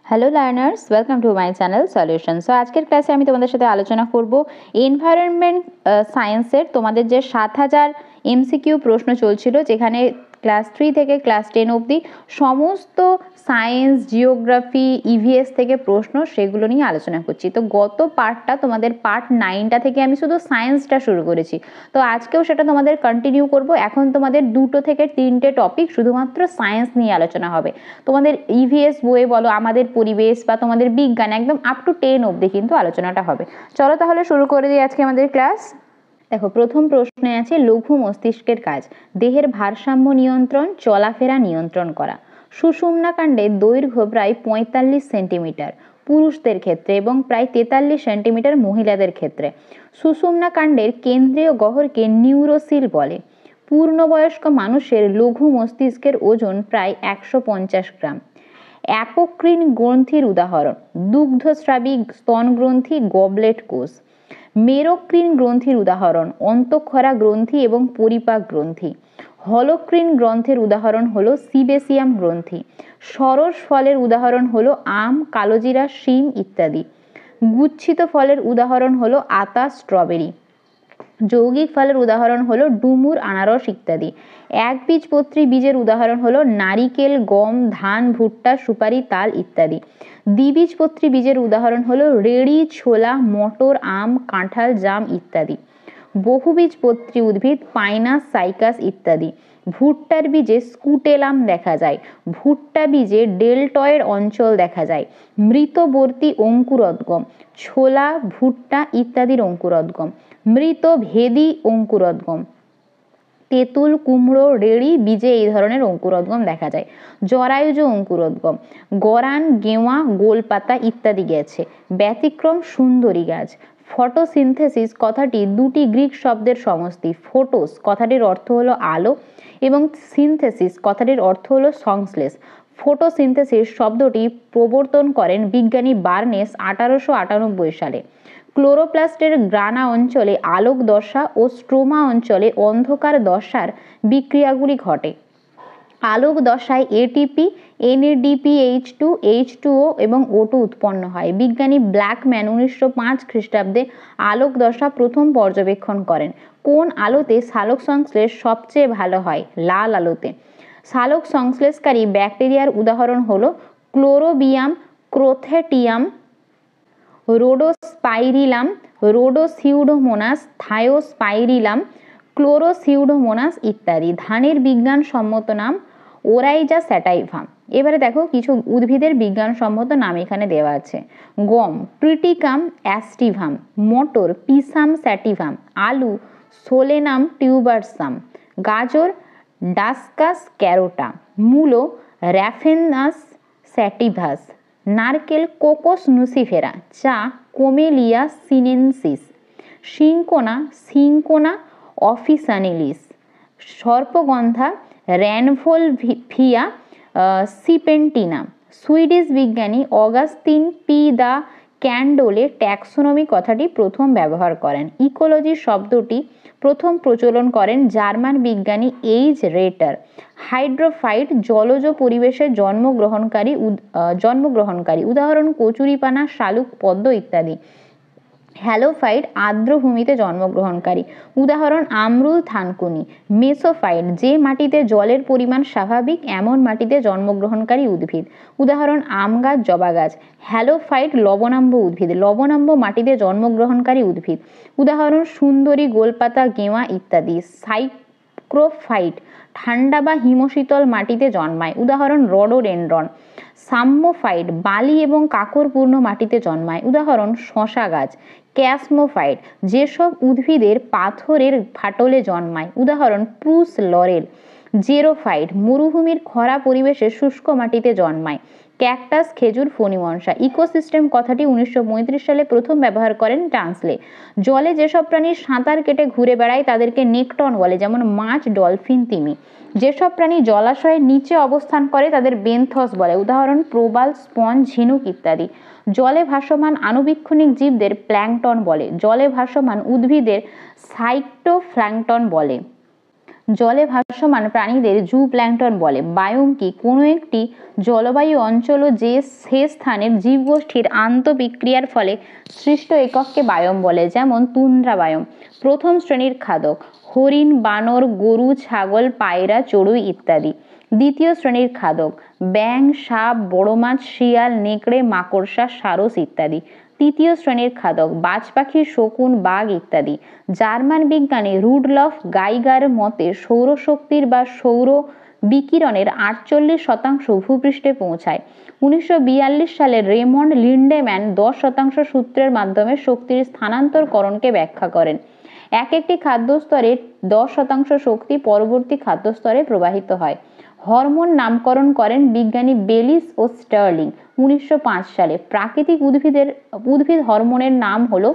Hello learners, welcome to my channel solution. So আজকের ক্লাসে আমি তোমাদের সাথে আলোচনা করব এনভায়রনমেন্ট সায়েন্সের তোমাদের যে 7000 এমসিকিউ প্রশ্ন চলছিল, যেখানে ক্লাস 3 থেকে ক্লাস 10 অবধি সমস্ত সায়েন্স, জিওগ্রাফি, ইভিএস থেকে প্রশ্ন, সেগুলো নিয়ে আলোচনা করছি। তো গত পার্টটা তোমাদের পার্ট 9টা থেকে আমি শুধু সায়েন্সটা শুরু করেছি, তো আজকেও সেটা তোমাদের কন্টিনিউ করব। এখন তোমাদের 2 থেকে 3টে টপিক শুধুমাত্র সায়েন্স নিয়ে আলোচনা হবে। তোমাদের ইভিএস বইয়ে বলো, আমাদের পরিবেশ বা তোমাদের বিজ্ঞান, একদম আপ টু 10 অবধি কিন্তু আলোচনাটা হবে। চলো তাহলে শুরু করে দিই আজকে আমাদের ক্লাস। দেখো, প্রথম প্রশ্নে আছে লঘু মস্তিষ্কের কাজ। দেহের ভারসাম্য নিয়ন্ত্রণ, চলাফেরা নিয়ন্ত্রণ করা। সুষুম্না কাণ্ডের দৈর্ঘ্য প্রায় 45 সেন্টিমিটার পুরুষদের ক্ষেত্রে এবং প্রায় 43 সেন্টিমিটার মহিলাদের ক্ষেত্রে। সুষুম্না কাণ্ডের কেন্দ্রীয় গহ্বরকে নিউরোসিল বলে। পূর্ণবয়স্ক মানুষের লঘু মস্তিষ্কের ওজন প্রায় 150 গ্রাম। অ্যাপোক্রিন গ্রন্থির উদাহরণ: দুগ্ধস্রাবী স্তন গ্রন্থি, গবলেট কোষ। মেরোক্রিন গ্রন্থির উদাহরণ: অন্তঃক্ষরা গ্রন্থি এবং পরিপাক গ্রন্থি। হলোক্রিন গ্রন্থের উদাহরণ হলো সিবেসিয়াম গ্রন্থি। সরস ফলের উদাহরণ হলো আম, কালোজিরা, শিম ইত্যাদি। গুচ্ছিত ফলের উদাহরণ হলো আতা, স্ট্রবেরি। যৌগিক ফলের উদাহরণ হলো ডুমুর, আনারস ইত্যাদি। একবীজপত্রী বীজের উদাহরণ হলো নারিকেল, গম, ধান, ভুট্টা, সুপারি, তাল ইত্যাদি। দ্বিবীজপত্রী বীজের উদাহরণ হলো রেড়ি, ছোলা, মটর, আম, কাঁঠাল, জাম ইত্যাদি। বহুবীজপত্রী উদ্ভিদ পাইনাস, সাইকাস ইত্যাদি। ভুট্টার বীজে স্কুটেলাম দেখা যায়। ভুট্টা বীজে ডেলটয়েড অঞ্চল দেখা যায়। মৃতবর্তী অঙ্কুরোদ্গম: ছোলা, ভুট্টা ইত্যাদির অঙ্কুরোদ্গম। মৃত ভেদি অঙ্কুরোদ্গম: তেঁতুল, কুমড়ো, রেড়ি বীজে এই ধরনের অঙ্কুরোদ্গম দেখা যায়। জরায়ুজ অঙ্কুরোদ্গম: গরান, গেওয়া, গোলপাতা ইত্যাদি গেছে। ব্যতিক্রম সুন্দরী গাছ। ফটোসিনথেসিস কথাটি দুটি গ্রিক শব্দের সমষ্টি। ফোটোস কথাটির অর্থ হলো আলো এবং সিনথেসিস কথাটির অর্থ হলো সংশ্লেষ। ফটোসিনথেসিস শব্দটি প্রবর্তন করেন বিজ্ঞানী বার্নেস 1898 সালে। ক্লোরোপ্লাস্টের গ্রানা অঞ্চলে আলোক দশা ও স্ট্রোমা অঞ্চলে অন্ধকার দশার বিক্রিয়াগুলি ঘটে। আলোক দশায় এটিপি, NADPH2, H2O এবং O2 উৎপন্ন হয়। বিজ্ঞানী ব্ল্যাকম্যান 1905 খ্রিস্টাব্দে আলোক দশা প্রথম পর্যবেক্ষণ করেন। কোন আলোতে সালোক সংশ্লেষ সবচেয়ে ভালো হয়? লাল আলোতে। সালোক সংশ্লেষকারী ব্যাকটেরিয়ার উদাহরণ হলো ক্লোরোবিয়াম, ক্রোথেটিয়াম, রোডোস্পাইরিলাম, রোডোসিউডোমোনাস, থায়োস্পাইরিলাম, ক্লোরোসিউডোমোনাস ইত্যাদি। ধানের বিজ্ঞানসম্মত নাম ওরাইজা স্যাটাইভা। এবারে দেখো কিছু উদ্ভিদের বিজ্ঞানসম্মত নাম এখানে দেওয়া আছে। গম ট্রিটিকাম অ্যাস্টিভাম, মটর পিসাম স্যাটিভাম, আলু সোলেনাম টিউবারসাম, গাজর ডাসকাস ক্যারোটা, মূলো র্যাফেনাস স্যাটিভাস, নারকেল কোকোস নুসিফেরা, চা কোমেলিয়া সিনেনসিস, সিঙ্কোনা অফিসানিলিস, সর্পগন্ধা র্যানভোলভিয়া সিপেন্টিনা। সুইডিশ বিজ্ঞানী অগাস্তিন পি দা ক্যান্ডোলে ট্যাক্সোনমি কথাটি প্রথম ব্যবহার করেন। ইকোলজি শব্দটি প্রথম প্রচলন করেন জার্মান বিজ্ঞানী এইচ রেটার। হাইড্রোফাইট জলজ পরিবেশে জন্মগ্রহণকারী, উদাহরণ কচুরিপানা, শালুক, পদ্ম ইত্যাদি। হ্যালোফাইট আর্দ্রভূমিতে জন্মগ্রহণকারী, উদাহরণ আমরুল, থানকুনি। মেসোফাইট যে মাটিতে জলের পরিমাণ স্বাভাবিক এমন মাটিতে জন্মগ্রহণকারী উদ্ভিদ, উদাহরণ আম গাছ, জবা গাছ। হ্যালোফাইট লবণাম্ব উদ্ভিদ, লবণাম্ব মাটিতে জন্মগ্রহণকারী উদ্ভিদ, উদাহরণ সুন্দরী, গোলপাতা, গেওয়া ইত্যাদি। সাইক্রোফাইট ঠান্ডা বা হিমশীতল মাটিতে জন্মায়, উদাহরণ রডোডেনড্রন। সাম্মোফাইট বালি এবং কাঁকরপূর্ণ মাটিতে জন্মায়, উদাহরণ শশা গাছ। ক্যাসমোফাইট যেসব উদ্ভিদের পাথরের ফাটলে জন্মায়, উদাহরণ প্রুস লরেল। জেরোফাইট মরুভূমির খরা পরিবেশে শুষ্ক মাটিতে জন্মায়। ক্যাকটাস, খেজুর, ফণিমনসা। ইকোসিস্টেম কথাটি 1935 সালে প্রথম ব্যবহার করেন টান্সলে। জলে যেসব প্রাণী সাঁতার কেটে ঘুরে বেড়ায় তাদেরকে নেকটন বলে, যেমন মাছ, ডলফিন, তিমি। যেসব প্রাণী জলাশয়ের নিচে অবস্থান করে তাদের বেন্থস বলে, উদাহরণ প্রবাল, স্পঞ্জ, ঝিনুক ইত্যাদি। জলে ভাসমান আণুবীক্ষণিক জীবদের প্ল্যাঙ্কটন বলে। জলে ভাসমান উদ্ভিদের সাইটোপ্ল্যাঙ্কটন বলে। জলে ভাসমান প্রাণীদের জু প্ল্যাঙ্কটন বলে। বায়োম কি? কোনো একটি জলবায়ু অঞ্চল ও যে সে স্থানের জীবগোষ্ঠীর আন্তঃবিক্রিয়ার ফলে সৃষ্ট একককে বায়োম বলে, যেমন তুন্দ্রা বায়োম। প্রথম শ্রেণীর খাদক হরিণ, বানর, গরু, ছাগল, পায়রা, চড়ুই ইত্যাদি। দ্বিতীয় শ্রেণীর খাদক ব্যাঙ, সাপ, বড় মাছ, শিয়াল, নেকড়ে, মাকড়সা, সারস ইত্যাদি। তৃতীয় শ্রেণীর খাদক বাজ পাখি, শকুন, বাঘ ইত্যাদি। জার্মান বিজ্ঞানী রুডলফ গাইগার মতে সৌরশক্তির বা সৌর বিকিরণের 48% ভূপৃষ্ঠে পৌঁছায়। 1942 সালে রেমন্ড লিন্ডেম্যান 10% সূত্রের মাধ্যমে শক্তির স্থানান্তরকরণকে ব্যাখ্যা করেন। একটি খাদ্যস্তরে 10% শক্তি পরবর্তী খাদ্যস্তরে প্রবাহিত হয়। হরমোন নামকরণ করেন বিজ্ঞানী বেলিস ও স্টার্লিং 1905 সালে। প্রাকৃতিক উদ্ভিদ হরমোনের নাম হলো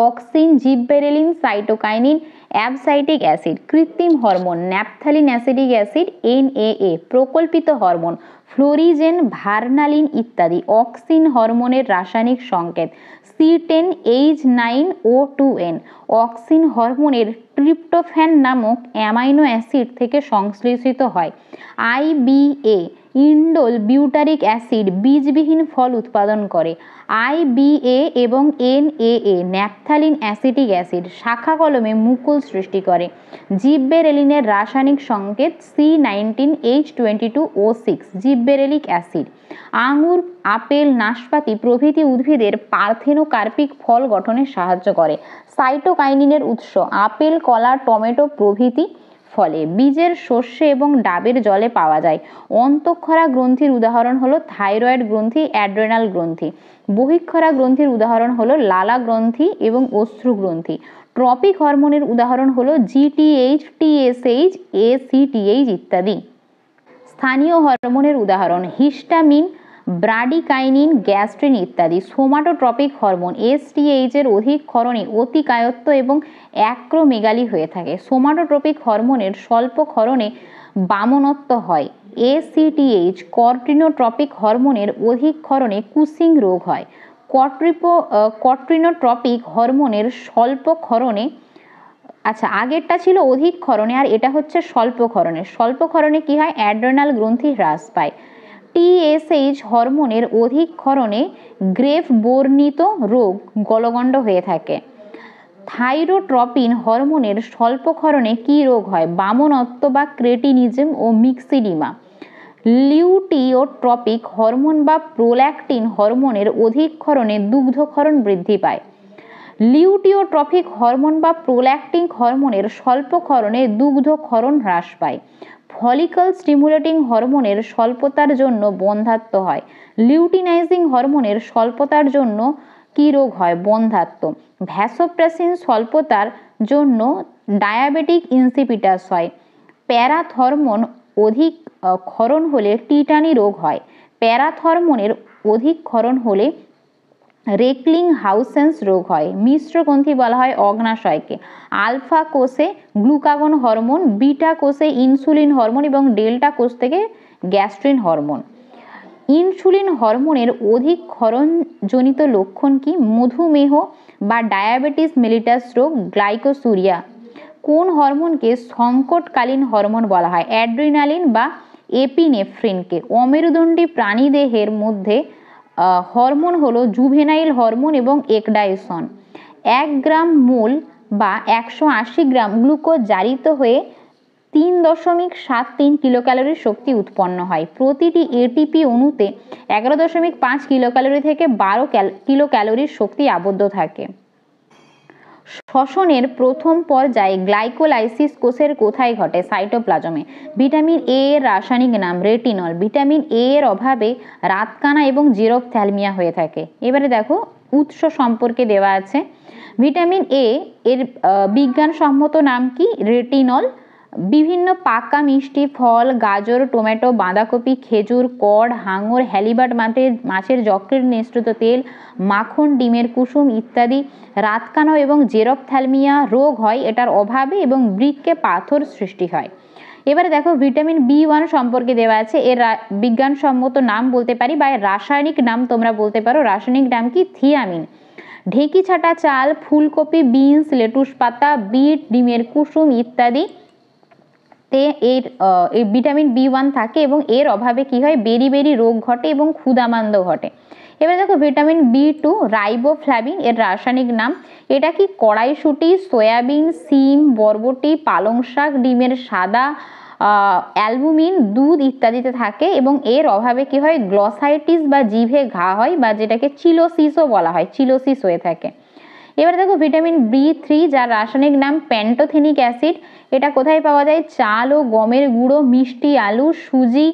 অক্সিন, জিববেরেলিন, সাইটোকাইনিন, অ্যাবসাইটিক অ্যাসিড। কৃত্রিম hormone naphthalene acidic acid, NAA। প্রকল্পিত হরমোন ফ্লোরিজেন, ভার্নালিন ইত্যাদি। অক্সিন হরমোনের রাসায়নিক সংকেত C10H9O2N। অক্সিন হরমোনের ট্রিপ্টোফ্যান নামক অ্যামাইনো অ্যাসিড থেকে সংশ্লেষিত হয়। IBA ইন্ডোল বিউটারিক অ্যাসিড বীজবিহীন ফল উৎপাদন করে। IBA এবং NAA ন্যাপথালিন অ্যাসিটিক অ্যাসিড শাখা কলমে মুকুল সৃষ্টি করে। জিববেরেলিনের রাসায়নিক সংকেত C19H22O6 জিববেরেলিক অ্যাসিড। আঙুর, আপেল, নাশপাতি প্রভৃতি উদ্ভিদের পার্থেনোকার্পিক ফল গঠনে সাহায্য করে। সাইটোকাইনিনের উৎস আপেল, কলা, টমেটো প্রভৃতি ফলে। বীজের শস্যে এবং ডাবের জলে পাওয়া যায়। অন্তঃক্ষরা গ্রন্থির উদাহরণ হলো থাইরয়েড গ্রন্থি, অ্যাড্রেনাল গ্রন্থি। বহিঃক্ষরা গ্রন্থির উদাহরণ হলো লালা গ্রন্থি এবং অশ্রু গ্রন্থি। ট্রপিক হরমোনের উদাহরণ হলো GTH, TSH, ACTH ইত্যাদি। স্থানীয় হরমোনের উদাহরণ হিস্টামিন, ব্রাডিকাইনিন, গ্যাস্ট্রিন ইত্যাদি। সোমাটোট্রপিক হরমোন STH এর অধিক ক্ষরণে অতিকায়ত্ব এবং অ্যাক্রোমেগালি হয়ে থাকে। সোমাটোট্রপিক হরমোনের স্বল্প ক্ষরণে বামনত্ব হয়। ACTH কর্টিনোট্রপিক হরমোনের অধিক ক্ষরণে কুসিং রোগ হয়। কর্টিনোট্রপিক হরমোনের স্বল্প ক্ষরণে, আচ্ছা আগেরটা ছিল অধিক ক্ষরণে আর এটা হচ্ছে স্বল্প ক্ষরণে। স্বল্প ক্ষরণে কি হয়? অ্যাড্রেনাল গ্রন্থি হ্রাস পায়। TSH হরমোনের অধিক ক্ষরণে গ্রেভ বর্ণিত রোগ গলগণ্ড হয়ে থাকে। থাইরোট্রপিন হরমোনের স্বল্প ক্ষরণে কি রোগ হয়? বামনত্ব বা ক্রেটিনিজম ও মিক্সিডিমা। লিউটিওট্রপিক হরমোন বা প্রোল্যাক্টিন হরমোনের অধিক ক্ষরণে দুগ্ধক্ষরণ বৃদ্ধি পায়। লিউটিওট্রপিক হরমোন বা প্রোল্যাক্টিন হরমোনের স্বল্প ক্ষরণে দুগ্ধক্ষরণ হ্রাস পায়। ফলিকল স্টিমুলেটিং হরমোনের স্বল্পতার জন্য বন্ধ্যাত্ব হয়। লিউটিনাইজিং হরমোনের স্বল্পতার জন্য কি রোগ হয়? বন্ধ্যাত্ব। ভ্যাসোপ্রেসিন স্বল্পতার জন্য ডায়াবেটিক ইনসিপিটাস হয়। প্যারাথরমোন অধিক ক্ষরণ হলে টিটানি রোগ হয়। প্যারাথরমোনের অধিক ক্ষরণ হলে রেকলিং হাউসেন্স রোগ হয়। মিশ্র গ্রন্থি বলা হয় অগ্নাশয়কে। আলফা কোষে গ্লুকাগন হরমোন, বিটা কোষে ইনসুলিন হরমোন এবং ডেল্টা কোষ থেকে গ্যাস্ট্রিন হরমোন। ইনসুলিন হরমোনের অধিক ক্ষরণজনিত লক্ষণ কি? মধুমেহ বা ডায়াবেটিস মেলিটাস রোগ, গ্লাইকোসুরিয়া। কোন হরমোনকে সংকটকালীন হরমোন বলা হয়? অ্যাড্রিনালিন বা এপিনেফ্রিনকে। অমেরুদণ্ডী প্রাণীদেহের মধ্যে হরমোন হলো জুভেনাইল হরমোন এবং একডাইসন। 1 গ্রাম মোল বা 180 গ্রাম গ্লুকোজ জারিত হয়ে 3.73 কিলোক্যালোরির শক্তি উৎপন্ন হয়। প্রতিটি এটিপি অণুতে 11.5 কিলোক্যালোরি থেকে 12 কিলোক্যালোরির শক্তি আবদ্ধ থাকে। শ্বসনের প্রথম পর্যায়ে গ্লাইকোলাইসিস কোষের কোথায় ঘটে? সাইটোপ্লাজমে। ভিটামিন A এর রাসায়নিক নাম রেটিনল। ভিটামিন A এর অভাবে রাতকানা এবং জেরপ্থ্যালমিয়া হয়ে থাকে। এবারে দেখো উৎস সম্পর্কে দেওয়া আছে। ভিটামিন A এর বিজ্ঞানসম্মত নাম কি? রেটিনল। বিভিন্ন পাকা মিষ্টি ফল, গাজর, টমেটো, বাঁধাকপি, খেজুর, কড, হাঙর, হ্যালিবাট মাছের যকৃৎ নিঃসৃত তেল, মাখন, ডিমের কুসুম ইত্যাদি রাতকানা এবং জেরপ্থ্যালমিয়া রোগ হয় এটার অভাবে এবং বৃক্কে পাথর সৃষ্টি হয়। এবারে দেখো ভিটামিন B1 সম্পর্কে দেওয়া আছে। এর বিজ্ঞানসম্মত নাম বলতে পারি বা এর রাসায়নিক নাম তোমরা বলতে পারো। রাসায়নিক নাম কি? থিয়ামিন। ঢেঁকি ছাটা চাল, ফুলকপি, বিনস, লেটুস পাতা, বিট, ডিমের কুসুম ইত্যাদি তে এর ভিটামিন B1 থাকে এবং এর অভাবে কি হয়, বেরি রোগ ঘটে এবং ক্ষুধামান্দ ঘটে। এবারে দেখো ভিটামিন B2 রাইবোফ্লাভিন এর রাসায়নিক নাম। এটা কি কড়াইশুঁটি, সয়াবিন, সিম, বরবটি, পালং শাক, ডিমের সাদা, অ্যালবুমিন, দুধ ইত্যাদিতে থাকে এবং এর অভাবে কি হয়, গ্লসাইটিস বা জিভে ঘা হয় বা যেটাকে চিলোসিসও বলা হয়, চিলোসিস হয়ে থাকে। এবারে দেখো ভিটামিন B3 যার রাসায়নিক নাম প্যান্টোথেনিক অ্যাসিড। এটা কোথায় পাওয়া যায়, চাল ও গমের গুঁড়ো, মিষ্টি আলু, সুজি,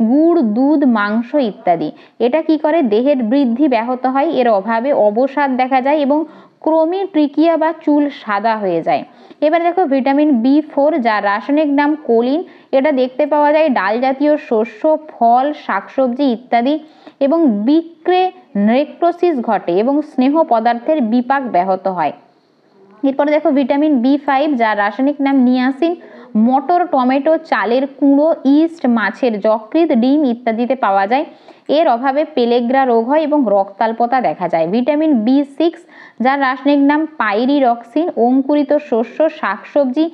গুড়, দুধ, মাংস ইত্যাদি। এটা কি করে, দেহের বৃদ্ধি ব্যাহত হয়, এর অভাবে অবসাদ দেখা যায় এবং ক্রমে ট্রিকিয়া বা চুল সাদা হয়ে যায়। এবার দেখো ভিটামিন B4 যার রাসায়নিক নাম কোলিন। এটা দেখতে পাওয়া যায় ডাল জাতীয় শস্য, ফল, শাকসবজি ইত্যাদি এবং বিক্রে নেক্রোসিস ঘটে এবং স্নেহ পদার্থের বিপাক ব্যাহত হয়। এরপরে দেখো ভিটামিন B5 যার রাসায়নিক নাম নিয়াসিন। মটর, টমেটো, চালের কুঁড়ো, ইস্ট, মাছের যকৃৎ, ডিম ইত্যাদিতে পাওয়া যায়। এর অভাবে পেলেগ্রা রোগ হয় এবং রক্তাল্পতা দেখা যায়। ভিটামিন B6 যার রাসায়নিক নাম পাইরিরক্সিন। অঙ্কুরিত শস্য, শাকসবজি,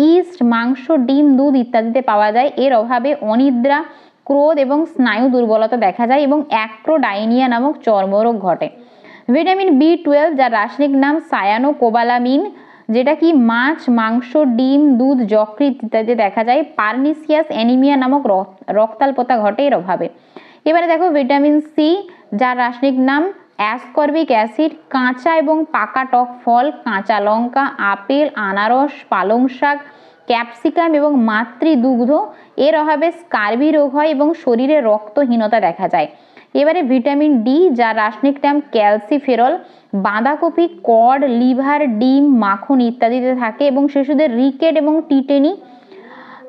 ইস্ট, মাংস, ডিম, দুধ ইত্যাদিতে পাওয়া যায়। এর অভাবে অনিদ্রা, ক্রোধ এবং স্নায়ু দুর্বলতা দেখা যায় এবং অ্যাক্রোডাইনিয়া নামক চর্মরোগ ঘটে। ভিটামিন B12 যার রাসায়নিক নাম সায়ানোকোবালামিন, যেটা কি মাছ, মাংস, ডিম, দুধ, যকৃৎ ইত্যাদি দেখা যায়। পার্নিসিয়াস অ্যানিমিয়া নামক রক্তাল্পতা ঘটে এর অভাবে। এবারে দেখো ভিটামিন সি যার রাসায়নিক নাম অ্যাসকর্বিক অ্যাসিড। কাঁচা এবং পাকা টক ফল, কাঁচা লঙ্কা, আপেল, আনারস, পালং শাক, ক্যাপসিকাম এবং মাতৃদুগ্ধ এর অভাবে স্কার্বি রোগ হয় এবং শরীরে রক্তহীনতা দেখা যায়। এবারে ভিটামিন ডি যার রাসায়নিক নাম ক্যালসিফেরল। বাঁধাকপি, কড, লিভার, ডিম, মাখন ইত্যাদিতে থাকে এবং শিশুদের রিকেট এবং টিটেনি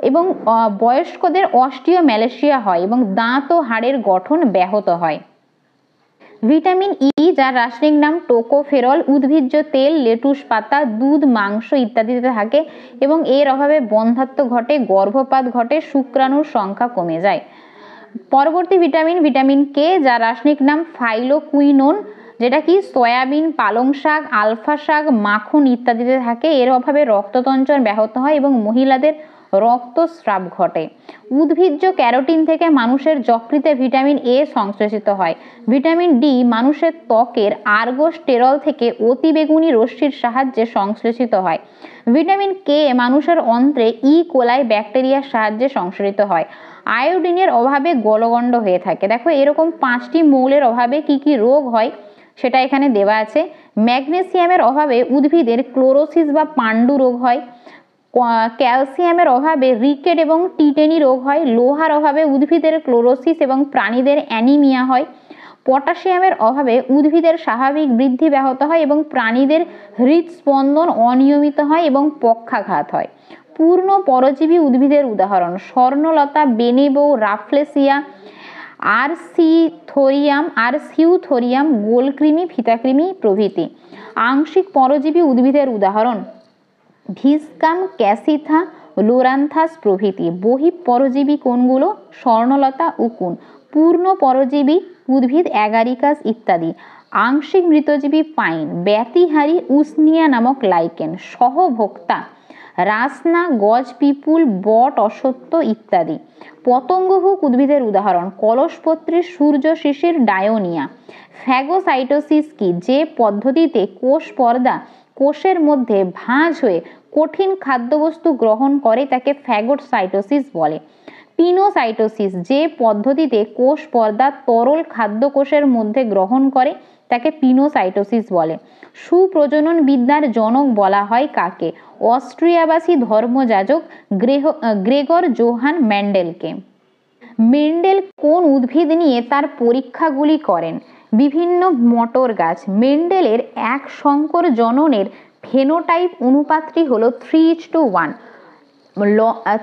এবং বয়স্কদের অস্টিওম্যালেশিয়া হয় এবং দাঁত ও হাড়ের গঠন ব্যাহত হয়। ভিটামিন ই যার রাসায়নিক নাম টোকোফেরল। উদ্ভিজ্জ তেল, লেটুস পাতা, দুধ, মাংস ইত্যাদিতে থাকে এবং এর অভাবে বন্ধ্যাত্ব ঘটে, গর্ভপাত ঘটে, শুক্রাণুর সংখ্যা কমে যায়। পরবর্তী ভিটামিন কে যার রাসায়নিক নাম ফাইলোকুইনোন, যেটা কি সয়াবিন, পালং শাক, আলফা শাক, মাখন ইত্যাদিতে থাকে। এর অভাবে রক্ততঞ্চন ব্যাহত হয় এবং মহিলাদের রক্তস্রাব ঘটে। উদ্ভিজ্জ ক্যারোটিন থেকে মানুষের যকৃতে ভিটামিন এ সংশ্লেষিত হয়। ভিটামিন ডি মানুষের ত্বকের আর্গোস্টেরল থেকে অতিবেগুনি রশ্মির সাহায্যে সংশ্লেষিত হয়। ভিটামিন কে মানুষের অন্ত্রে কোলাই ব্যাকটেরিয়ার সাহায্যে সংশ্লেষিত হয়। আয়োডিনের অভাবে গলগণ্ড হয়ে থাকে। দেখো এরকম 5টি মৌলের অভাবে কি কি রোগ হয় সেটা এখানে দেওয়া আছে। ম্যাগনেসিয়ামের অভাবে উদ্ভিদের ক্লোরোসিস বা পান্ডু রোগ হয়। ক্যালসিয়ামের অভাবে রিকেট এবং টিটেনি রোগ হয়। লোহার অভাবে উদ্ভিদের ক্লোরোসিস এবং প্রাণীদের অ্যানিমিয়া হয়। পটাশিয়ামের অভাবে উদ্ভিদের স্বাভাবিক বৃদ্ধি ব্যাহত হয় এবং প্রাণীদের হৃদস্পন্দন অনিয়মিত হয় এবং পক্ষাঘাত হয়। পূর্ণ পরজীবী উদ্ভিদের উদাহরণ স্বর্ণলতা, বেনেবো, রাফলেসিয়া, আরসিউথোরিয়াম, গোলকৃমি, ফিতাকৃমি প্রভৃতি। আংশিক পরজীবী উদ্ভিদের উদাহরণ ভিসকাম, ক্যাসিথা, লোরান্থাস প্রভৃতি। বহিঃপরজীবী কোনগুলো, স্বর্ণলতা, উকুন। পূর্ণ পরজীবী উদ্ভিদ অ্যাগারিকাস ইত্যাদি। আংশিক মৃতজীবী পাইন, ব্যতিহারী, উসনিয়া নামক লাইকেন। সহভোক্তা রাসনা, গজ পিপুল, বট, অশ্বত্থ ইত্যাদি। পতঙ্গভুক উদ্ভিদের উদাহরণ কলসপত্রী, সূর্য শিশির, ডায়োনিয়া। ফ্যাগোসাইটোসিস কি, যে পদ্ধতিতে কোষ পর্দা কোষের মধ্যে ভাঁজ হয়ে কঠিন খাদ্যবস্তু গ্রহণ করে তাকে ফ্যাগোসাইটোসিস বলে। পিনোসাইটোসিস, যে পদ্ধতিতে কোষ পর্দা তরল খাদ্য কোষের মধ্যে গ্রহণ করে তাকে পিনোসাইটোসিস বলে। সুপ্রজনন বিদ্যার জনক বলা হয় কাকে, অস্ট্রিয়াবাসী ধর্মযাজক গ্রেগর জোহান মেন্ডেলকে। মেন্ডেল কোন উদ্ভিদ নিয়ে তার পরীক্ষাগুলি করেন, বিভিন্ন মটর গাছ। মেন্ডেলের এক সংকর জননের ফেনোটাইপ অনুপাতটি হলো 3:1।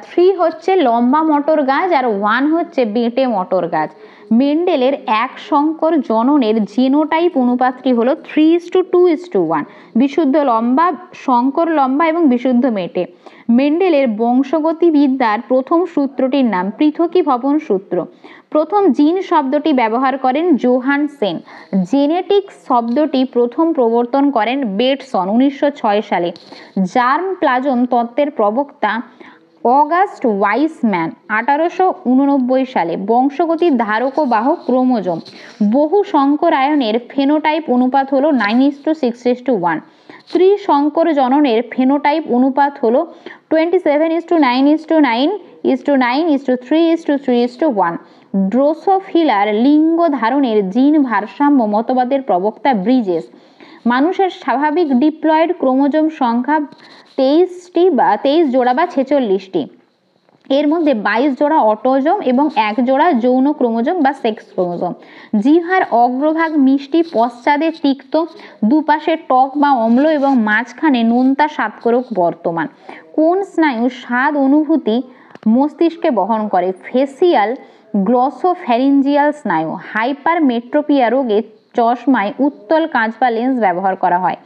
3 হচ্ছে লম্বা মটর গাছ আর 1 হচ্ছে বেঁটে মটর গাছ। মেন্ডেলের এক সংকর জননের জিনোটাইপ অনুপাতটি হলো 3:2:1। বিশুদ্ধ লম্বা, সংকর লম্বা এবং বিশুদ্ধ মেটে। মেন্ডেলের বংশগতিবিদ্যার প্রথম সূত্রটির নাম পৃথকীভবন সূত্র। প্রথম জিন শব্দটি ব্যবহার করেন জোহানসেন। জেনেটিক্স শব্দটি প্রথম প্রবর্তন করেন বেটসন 1906 সালে। জার্ম প্লাজম তত্ত্বের প্রবক্তা অগাস্ট ওয়াইসম্যান 1889 সালে বংশগতির ধারক ও বাহক ক্রোমোজোম বহু সংকরায়নের ফেনোটাইপ অনুপাত হলো 9:6:1। ত্রিসংকর জননের ফেনোটাইপ অনুপাত হলো 27:9:9:9:3:3:1। ড্রোসোফিলার লিঙ্গ ধারণের জিন ভারসাম্য মতবাদের প্রবক্তা ব্রিজেস। মানুষের স্বাভাবিক ডিপ্লয়েড ক্রোমোজোম সংখ্যা 23 জোড়া বা 46টি। এর মধ্যে 22 জোড়া অটোজোম এবং 1 জোড়া যৌন ক্রোমোজোম বা সেক্স ক্রোমোজোম। জিহ্বার অগ্রভাগ মিষ্টি, পশ্চাদে তিক্ত, দুপাশে টক বা অম্ল এবং মাঝখানে নোনতা স্বাদকোরক বর্তমান। কোন স্নায়ু স্বাদ অনুভূতি মস্তিষ্কে বহন করে? ফেসিয়াল গ্লসোফ্যারিঞ্জিয়াল স্নায়ু। হাইপারমেট্রোপিয়া রোগে চশমায় উত্তল কাঁচ বা লেন্স ব্যবহার করা হয়।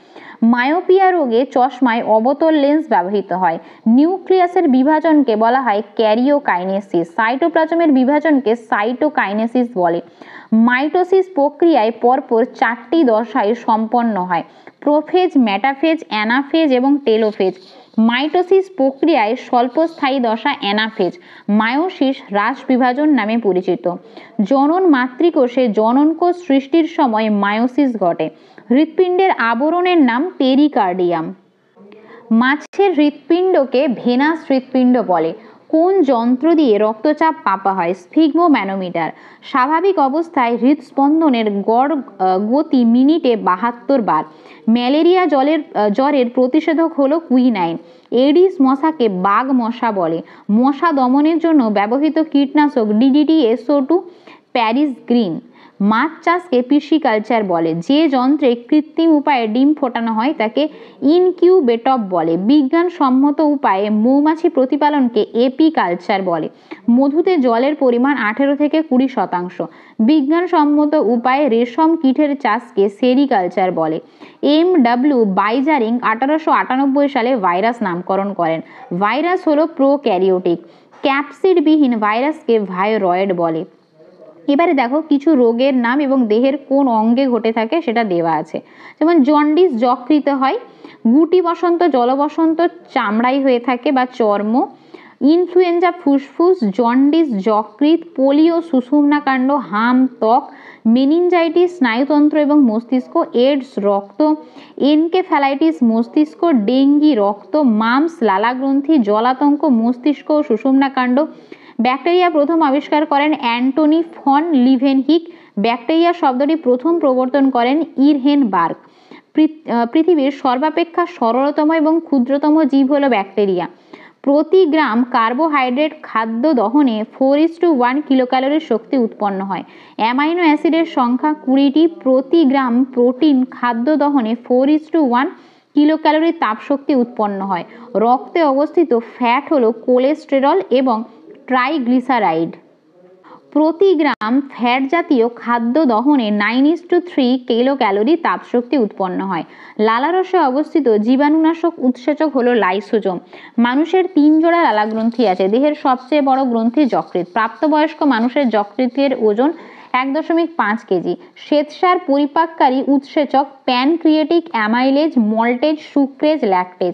মায়োপিয়া রোগে চশমায় অবতল লেন্স ব্যবহৃত হয়। নিউক্লিয়াসের বিভাজনকে বলা হয় ক্যারিওকাইনেসিস। সাইটোপ্লাজমের বিভাজনকে সাইটোকাইনেসিস বলে। মাইটোসিস প্রক্রিয়ায় পরপর 4টি দশায় সম্পন্ন হয়: প্রোফেজ, মেটাফেজ, অ্যানাফেজ এবং টেলোফেজ। মাইটোসিস প্রক্রিয়ায় স্বল্পস্থায়ী দশা অ্যানাফেজ। মায়োসিস হ্রাস বিভাজন নামে পরিচিত। জনন মাতৃকোষে জননকোষ সৃষ্টির সময় মায়োসিস ঘটে। হৃৎপিণ্ডের আবরণের নাম পেরিকার্ডিয়াম। মাছের হৃৎপিণ্ডকে ভেনাস হৃৎপিণ্ড বলে। কোন যন্ত্র দিয়ে রক্তচাপ মাপা হয়? স্ফিগমোম্যানোমিটার। স্বাভাবিক অবস্থায় হৃদস্পন্দনের গড় গতি মিনিটে 72 বার। ম্যালেরিয়া জ্বরের প্রতিষেধক হলো কুইনাইন। এডিস মশাকে বাঘ মশা বলে। মশা দমনের জন্য ব্যবহৃত কীটনাশক ডিডিটি, SO2, প্যারিস গ্রিন। মাছ চাষকে পিসিকালচার বলে। যে যন্ত্রে কৃত্রিম উপায়ে ডিম ফোটানো হয় তাকে ইনকিউবেটর বলে। বিজ্ঞানসম্মত উপায়ে মৌমাছি প্রতিপালনকে এপিকালচার বলে। মধুতে জলের পরিমাণ 18 থেকে 20%। বিজ্ঞানসম্মত উপায়ে রেশম কীটের চাষকে সেরিকালচার বলে। MW বাইজারিং 1898 সালে ভাইরাস নামকরণ করেন। ভাইরাস হলো প্রোক্যারিওটিক। ক্যাপসিডবিহীন ভাইরাসকে ভাইরয়েড বলে। এবারে দেখো কিছু রোগের নাম এবং দেহের কোন অঙ্গে ঘটে থাকে সেটা দেওয়া আছে। যেমন জন্ডিস যকৃতে হয়, গুটি বসন্ত জলবসন্ত চামড়ায় হয়ে থাকে বা চর্ম, ইনফ্লুয়েঞ্জা ফুসফুস, জন্ডিস যকৃৎ, পোলিও সুষুম্নাকাণ্ড, হাম ত্বক, মেনিনজাইটিস স্নায়ুতন্ত্র এবং মস্তিষ্ক, এডস রক্ত, এনকেফ্যালাইটিস মস্তিষ্ক, ডেঙ্গি রক্ত, মামস লালাগ্রন্থি, জলাতঙ্ক মস্তিষ্ক ও সুষুম্নাকাণ্ড। ব্যাকটেরিয়া প্রথম আবিষ্কার করেন অ্যান্টনি ফন লিভেনহিক। ব্যাকটেরিয়া শব্দটি প্রথম প্রবর্তন করেন ইরহেনবার্গ। পৃথিবীর সর্বাপেক্ষা সরলতম এবং ক্ষুদ্রতম জীব হলো ব্যাকটেরিয়া। প্রতি গ্রাম কার্বোহাইড্রেট খাদ্য দহনে 4:1 কিলোক্যালোরির শক্তি উৎপন্ন হয়। অ্যামাইনো অ্যাসিডের সংখ্যা 20টি। প্রতি গ্রাম প্রোটিন খাদ্য দহনে 4:1 কিলোক্যালোরির তাপশক্তি উৎপন্ন হয়। রক্তে অবস্থিত ফ্যাট হলো কোলেস্টেরল এবং ট্রাইগ্লিসারাইড। প্রতি গ্রাম ফ্যাট জাতীয় খাদ্য দহনে 9:3 কিলোক্যালোরি তাপশক্তি উৎপন্ন হয়। লালারসে অবস্থিত জীবাণুনাশক উৎসেচক হলো লাইসোজোম। মানুষের 3 জোড়া লালাগ্রন্থি আছে। দেহের সবচেয়ে বড় গ্রন্থি যকৃৎ। প্রাপ্তবয়স্ক মানুষের যকৃতের ওজন 1.5 কেজি। শ্বেতসার পরিপাককারী উৎসেচক pancreatic amylase, maltase, sucrase, lactase.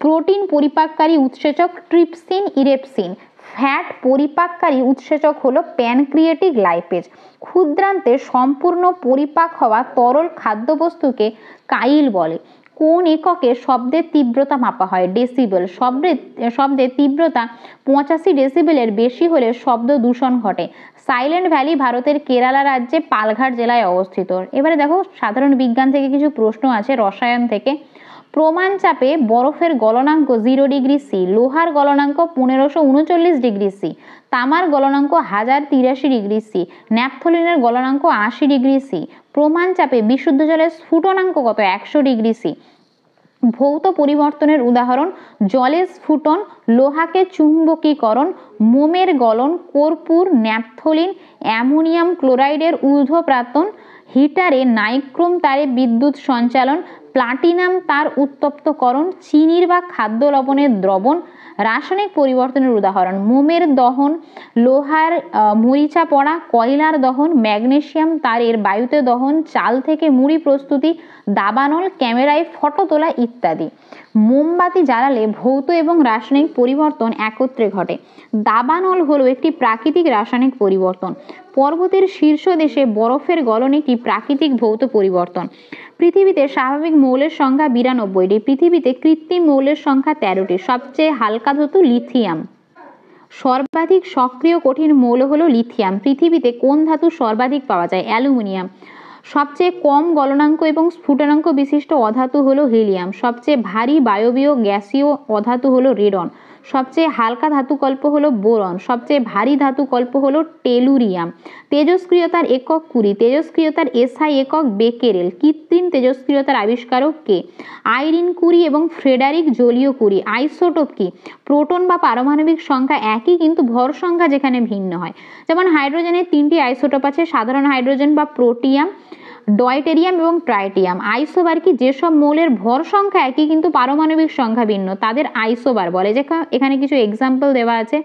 Protein পরিপাককারী উৎসেচক ট্রিপসিন, ইরেপসিন। ফ্যাট পরিপাককারী উৎসেচক হলো প্যানক্রিয়েটিক লাইপেজ। ক্ষুদ্রান্তে সম্পূর্ণ পরিপাক হওয়া তরল খাদ্যবস্তুকে কাইল বলে। কোন এককে শব্দের তীব্রতা মাপা হয়? ডেসিবেল। শব্দের তীব্রতা 85 ডেসিবেলের বেশি হলে শব্দ দূষণ ঘটে। সাইলেন্ট ভ্যালি ভারতের কেরালা রাজ্যে পালঘাট জেলায় অবস্থিত। এবারে দেখো সাধারণ বিজ্ঞান থেকে কিছু প্রশ্ন আছে, রসায়ন থেকে। প্রমাণ চাপে বরফের গলনাঙ্ক 0 ডিগ্রি সি, লোহার গলনাঙ্ক 1539 ডিগ্রি সি, তামার গলনাঙ্ক 1083 ডিগ্রি সি, ন্যাপথলিনের গলনাঙ্ক 80 ডিগ্রি সি। প্রমাণ চাপে বিশুদ্ধ জলের স্ফুটনাঙ্ক কত? 100 ডিগ্রি সি। ভৌত পরিবর্তনের উদাহরণ: জলের স্ফুটন, লোহাকে চুম্বকীকরণ, মোমের গলন, কর্পূর, ন্যাপথলিন, অ্যামোনিয়াম ক্লোরাইডের ঊর্ধ্বপ্রাতন, হিটারে নাইক্রোম তারে বিদ্যুৎ সঞ্চালন, প্লাটিনাম তার উত্তপ্তকরণ, চিনির বা খাদ্য লবণের দ্রবণ, রাসায়নিক পরিবর্তনের উদাহরণ মোমের দহন, লোহার মরিচা পড়া, কয়লার দহন, ম্যাগনেসিয়াম তারের বায়ুতে দহন, চাল থেকে মুড়ি প্রস্তুতি, দাবানল, ক্যামেরায় ফটো তোলা ইত্যাদি। মোমবাতি জ্বালালে ভৌত এবং রাসায়নিক পরিবর্তন একত্রে ঘটে। দাবানল হলো একটি প্রাকৃতিক রাসায়নিক পরিবর্তন। পর্বতের শীর্ষদেশে বরফের গলন একটি প্রাকৃতিক ভৌত পরিবর্তন। পৃথিবীতে স্বাভাবিক মৌলের সংখ্যা 92টি। পৃথিবীতে কৃত্রিম মৌলের সংখ্যা 13টি। সবচেয়ে হালকা ধাতু লিথিয়াম। সর্বাধিক সক্রিয় কঠিন মৌল হলো লিথিয়াম। পৃথিবীতে কোন ধাতু সর্বাধিক পাওয়া যায়? অ্যালুমিনিয়াম। সবচেয়ে কম গলনাঙ্ক এবং স্ফুটনাঙ্ক বিশিষ্ট অধাতু হলো হিলিয়াম। সবচেয়ে ভারী বায়বীয় গ্যাসীয় অধাতু হলো রেডন। সবচেয়ে হালকা ধাতুকল্প হলো বোরন। সবচেয়ে ভারী ধাতুকল্প হলো টেলুরিয়াম। তেজস্ক্রিয়তার একক কুরি। তেজস্ক্রিয়তার এসআই একক বেকেরেল। কৃত্রিম তেজস্ক্রিয়তার আবিষ্কারক কে? আইরিন কুরি এবং ফ্রেডারিক জোলিও কুরি। আইসোটোপ কি? প্রোটন বা পারমাণবিক সংখ্যা একই কিন্তু ভর সংখ্যা যেখানে ভিন্ন হয়। যেমন হাইড্রোজেনের 3টি আইসোটোপ আছে, সাধারণ হাইড্রোজেন বা প্রোটিয়াম, ডয়টেরিয়াম এবং ট্রাইটিয়াম। আইসোবার কি? যেসব মৌলের ভর সংখ্যা একই কিন্তু পারমাণবিক সংখ্যা ভিন্ন তাদের আইসোবার বলে। এখানে কিছু এক্সাম্পল দেওয়া আছে।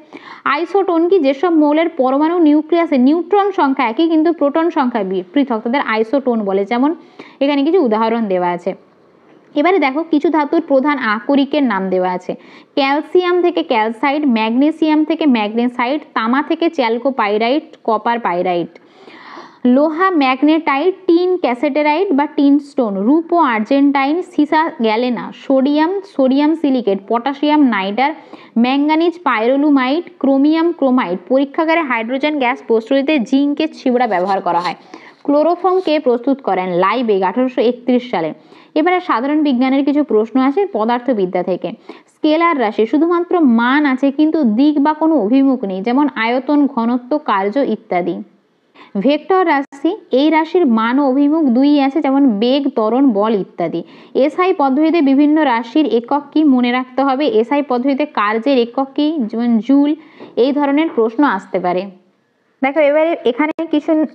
আইসোটোন কি? যেসব মৌলের পরমাণু নিউক্লিয়াসে নিউট্রন সংখ্যা একই কিন্তু প্রোটন সংখ্যা পৃথক তাদের আইসোটোন বলে। যেমন এখানে কিছু উদাহরণ দেওয়া আছে। এবারে দেখো কিছু ধাতুর প্রধান আকরিকের নাম দেওয়া আছে। ক্যালসিয়াম থেকে ক্যালসাইড, ম্যাগনেসিয়াম থেকে ম্যাগনেসাইট, তামা থেকে চ্যালকোপাইরাইট, কপার পাইরাইট। লোহা ম্যাগনেটাইট, টিন ক্যাসেটেরাইট বা টিন স্টোন, রূপো আর্জেন্টাইন, সীসা galena, sodium silicate, potassium nitre, manganese pyrolusite, chromium chromite. পরীক্ষাগারে হাইড্রোজেন গ্যাস প্রস্তুতিতে জিঙ্কের ছিবড়া ব্যবহার করা হয়। ক্লোরোফর্ম কে প্রস্তুত করেন? লাইবেগ 1831 সালে। এবারে সাধারণ বিজ্ঞানের কিছু প্রশ্ন আছে পদার্থবিদ্যা থেকে। স্কেলার রাশি শুধুমাত্র মান আছে কিন্তু দিক বা কোনো অভিমুখ নেই, যেমন আয়তন, ঘনত্ব, কার্য ইত্যাদি। ভেক্টর রাশি, এই রাশির মান ও অভিমুখ দুই আছে, যেমন বেগ, ত্বরণ, বল ইত্যাদি। এসআই পদ্ধতিতে বিভিন্ন রাশির একক কি? মনে রাখতে হবে। এসআই পদ্ধতিতে কার্যের একক কি? যেমন জুল। এই ধরনের প্রশ্ন আসতে পারে। দেখো এবারে এখানে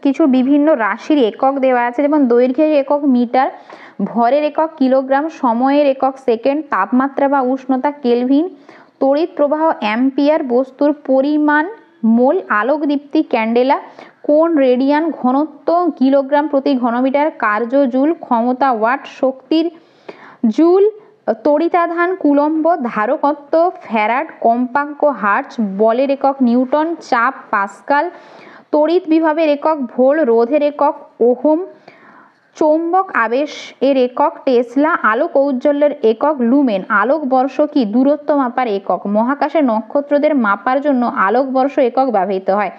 কিছু বিভিন্ন রাশির একক দেওয়া আছে, যেমন দৈর্ঘ্যের একক মিটার, ভরের একক কিলোগ্রাম, সময়ের একক সেকেন্ড, তাপমাত্রা বা উষ্ণতা কেলভিন, তড়িৎ প্রবাহ অ্যাম্পিয়ার, বস্তুর পরিমাণ মোল, আলোক দীপ্তি ক্যান্ডেলা, কোণ রেডিয়ান, ঘনত্ব কিলোগ্রাম প্রতি ঘনমিটার, কার্য জুল, ক্ষমতা ওয়াট, শক্তির জুল, তড়িতাধান কুলম্ব, ধারকত্ব ফ্যারাড, কম্পাঙ্ক হার্টজ, বলের একক নিউটন, চাপ পাস্কাল, তড়িৎ বিভবের একক ভোল্ট, রোধের একক ওহম, চৌম্বক আবেশ এর একক টেসলা, আলোক ঔজ্জ্বল্যের একক লুমেন। আলোকবর্ষ কি? দূরত্ব মাপার একক। মহাকাশে নক্ষত্রদের মাপার জন্য আলোকবর্ষ একক ব্যবহৃত হয়।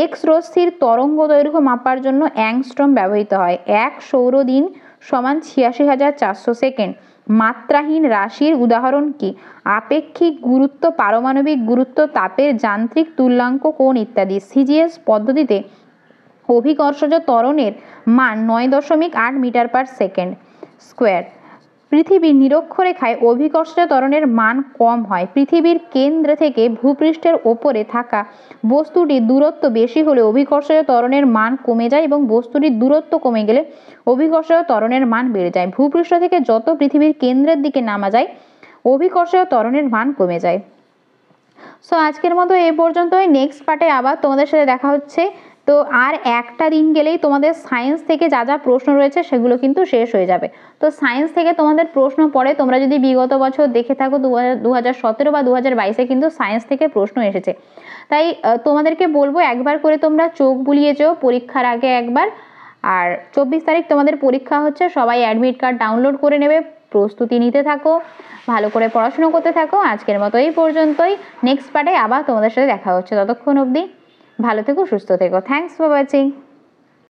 এক্স রশ্মির তরঙ্গ দৈর্ঘ্য মাপার জন্য অ্যাংস্ট্রম ব্যবহৃত হয়। এক সৌরদিন সমান 86,400 সেকেন্ড। মাত্রাহীন রাশির উদাহরণ কি? আপেক্ষিক গুরুত্ব, পারমাণবিক গুরুত্ব, তাপের যান্ত্রিক তুল্যাঙ্ক, কোণ ইত্যাদি। সিজিএস পদ্ধতিতে অভিকর্ষজ ত্বরণের মান 9.8 মিটার পার সেকেন্ড স্কোয়ার। পৃথিবীর নিরক্ষরেখায় অভিকর্ষজ ত্বরণের মান কম হয়। পৃথিবীর কেন্দ্র থেকে ভূপৃষ্ঠের ওপরে থাকা বস্তুটির দূরত্ব বেশি হলে অভিকর্ষজ ত্বরণের মান কমে যায় এবং বস্তুটির দূরত্ব কমে গেলে অভিকর্ষজ ত্বরণের মান বেড়ে যায়। ভূপৃষ্ঠ থেকে যত পৃথিবীর কেন্দ্রের দিকে নামা যায় অভিকর্ষজ ত্বরণের মান কমে যায়। সো আজকের মতো এই পর্যন্তই। নেক্সট পার্টে আবার তোমাদের সাথে দেখা হচ্ছে। তো আর একটা দিন গেলেই তোমাদের সায়েন্স থেকে যা যা প্রশ্ন রয়েছে সেগুলো কিন্তু শেষ হয়ে যাবে। তো সায়েন্স থেকে তোমাদের প্রশ্ন পড়ে, তোমরা যদি বিগত বছর দেখে থাকো 2017 বা 2022-এ কিন্তু সায়েন্স থেকে প্রশ্ন এসেছে। তাই তোমাদেরকে বলবো একবার করে তোমরা চোখ বুলিয়ে যেও পরীক্ষার আগে একবার। আর 24 তারিখ তোমাদের পরীক্ষা হচ্ছে, সবাই অ্যাডমিট কার্ড ডাউনলোড করে নেবে, প্রস্তুতি নিতে থাকো, ভালো করে পড়াশোনা করতে থাকো। আজকের মতো এই পর্যন্তই। নেক্সট পার্টে আবার তোমাদের সাথে দেখা হচ্ছে। ততক্ষণ অবধি ভালো থেকো, সুস্থ থেকো। Thanks for watching.